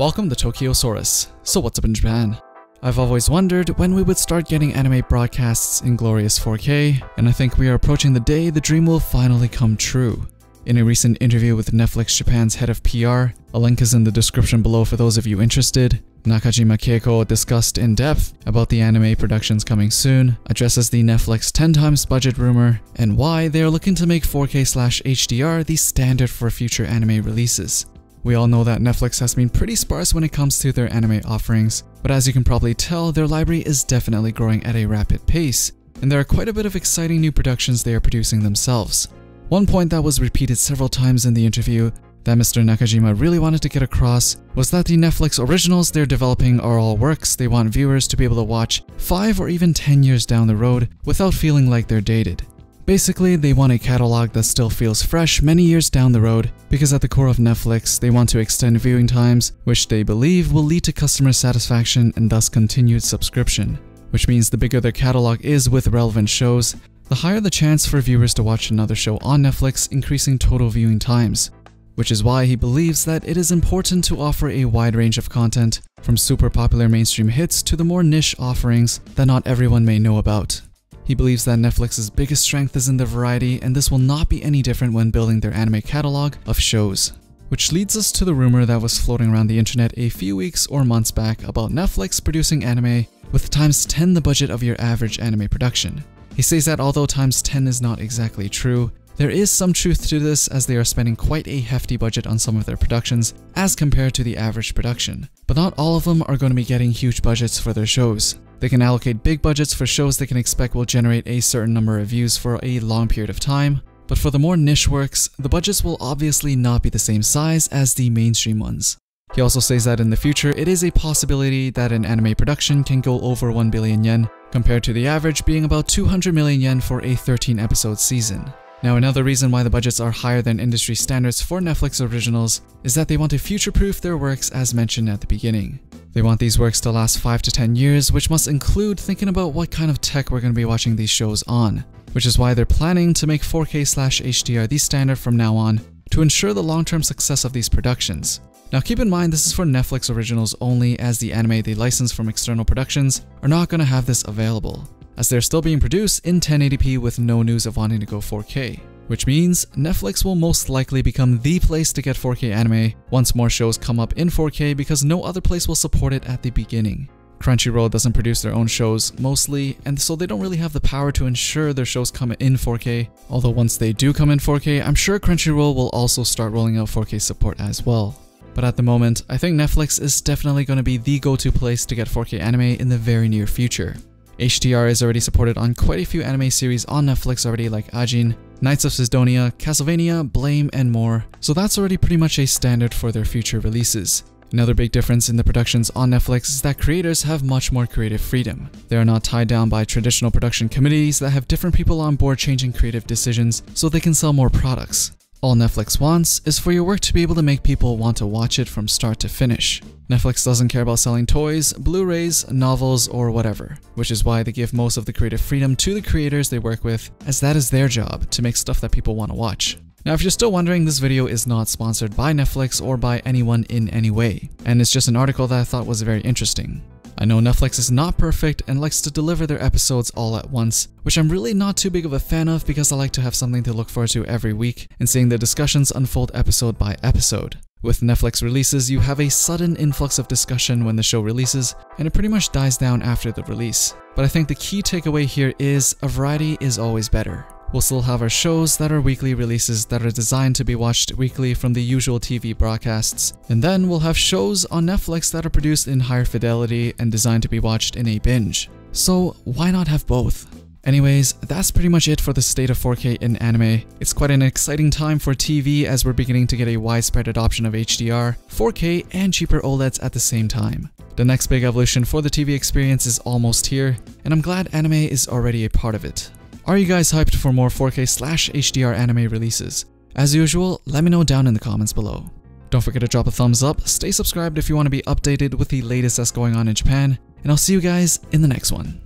Welcome to Tokyosaurus. So what's up in Japan? I've always wondered when we would start getting anime broadcasts in glorious 4K, and I think we are approaching the day the dream will finally come true. In a recent interview with Netflix Japan's head of PR, a link is in the description below for those of you interested, Nakajima Keiko discussed in depth about the anime productions coming soon, addresses the Netflix 10 times budget rumor, and why they are looking to make 4K/HDR the standard for future anime releases. We all know that Netflix has been pretty sparse when it comes to their anime offerings, but as you can probably tell, their library is definitely growing at a rapid pace, and there are quite a bit of exciting new productions they are producing themselves. One point that was repeated several times in the interview that Mr. Nakajima really wanted to get across was that the Netflix originals they're developing are all works they want viewers to be able to watch 5 or even 10 years down the road without feeling like they're dated. Basically, they want a catalog that still feels fresh many years down the road, because at the core of Netflix, they want to extend viewing times, which they believe will lead to customer satisfaction and thus continued subscription. Which means the bigger their catalog is with relevant shows, the higher the chance for viewers to watch another show on Netflix, increasing total viewing times. Which is why he believes that it is important to offer a wide range of content, from super popular mainstream hits to the more niche offerings that not everyone may know about. He believes that Netflix's biggest strength is in their variety, and this will not be any different when building their anime catalog of shows. Which leads us to the rumor that was floating around the internet a few weeks or months back about Netflix producing anime with times 10 the budget of your average anime production. He says that although times 10 is not exactly true, there is some truth to this, as they are spending quite a hefty budget on some of their productions as compared to the average production. But not all of them are going to be getting huge budgets for their shows. They can allocate big budgets for shows they can expect will generate a certain number of views for a long period of time, but for the more niche works, the budgets will obviously not be the same size as the mainstream ones. He also says that in the future, it is a possibility that an anime production can go over 1 billion yen, compared to the average being about 200 million yen for a 13-episode season. Now, another reason why the budgets are higher than industry standards for Netflix originals is that they want to future-proof their works as mentioned at the beginning. They want these works to last 5 to 10 years, which must include thinking about what kind of tech we're going to be watching these shows on, which is why they're planning to make 4K/HDR the standard from now on to ensure the long-term success of these productions. Now keep in mind this is for Netflix originals only, as the anime they license from external productions are not going to have this available, as they're still being produced in 1080p with no news of wanting to go 4K. Which means Netflix will most likely become the place to get 4K anime once more shows come up in 4K, because no other place will support it at the beginning. Crunchyroll doesn't produce their own shows mostly, and so they don't really have the power to ensure their shows come in 4K, although once they do come in 4K, I'm sure Crunchyroll will also start rolling out 4K support as well. But at the moment, I think Netflix is definitely going to be the go-to place to get 4K anime in the very near future. HDR is already supported on quite a few anime series on Netflix already, like Ajin, Knights of Sidonia, Castlevania, Blame, and more, so that's already pretty much a standard for their future releases. Another big difference in the productions on Netflix is that creators have much more creative freedom. They are not tied down by traditional production committees that have different people on board changing creative decisions so they can sell more products. All Netflix wants is for your work to be able to make people want to watch it from start to finish. Netflix doesn't care about selling toys, Blu-rays, novels, or whatever, which is why they give most of the creative freedom to the creators they work with, as that is their job, to make stuff that people want to watch. Now, if you're still wondering, this video is not sponsored by Netflix or by anyone in any way, and it's just an article that I thought was very interesting. I know Netflix is not perfect and likes to deliver their episodes all at once, which I'm really not too big of a fan of, because I like to have something to look forward to every week and seeing the discussions unfold episode by episode. With Netflix releases, you have a sudden influx of discussion when the show releases, and it pretty much dies down after the release. But I think the key takeaway here is a variety is always better. We'll still have our shows that are weekly releases that are designed to be watched weekly from the usual TV broadcasts, and then we'll have shows on Netflix that are produced in higher fidelity and designed to be watched in a binge. So why not have both? Anyways, that's pretty much it for the state of 4K in anime. It's quite an exciting time for TV, as we're beginning to get a widespread adoption of HDR, 4K, and cheaper OLEDs at the same time. The next big evolution for the TV experience is almost here, and I'm glad anime is already a part of it. Are you guys hyped for more 4K/HDR anime releases? As usual, let me know down in the comments below. Don't forget to drop a thumbs up, stay subscribed if you want to be updated with the latest that's going on in Japan, and I'll see you guys in the next one.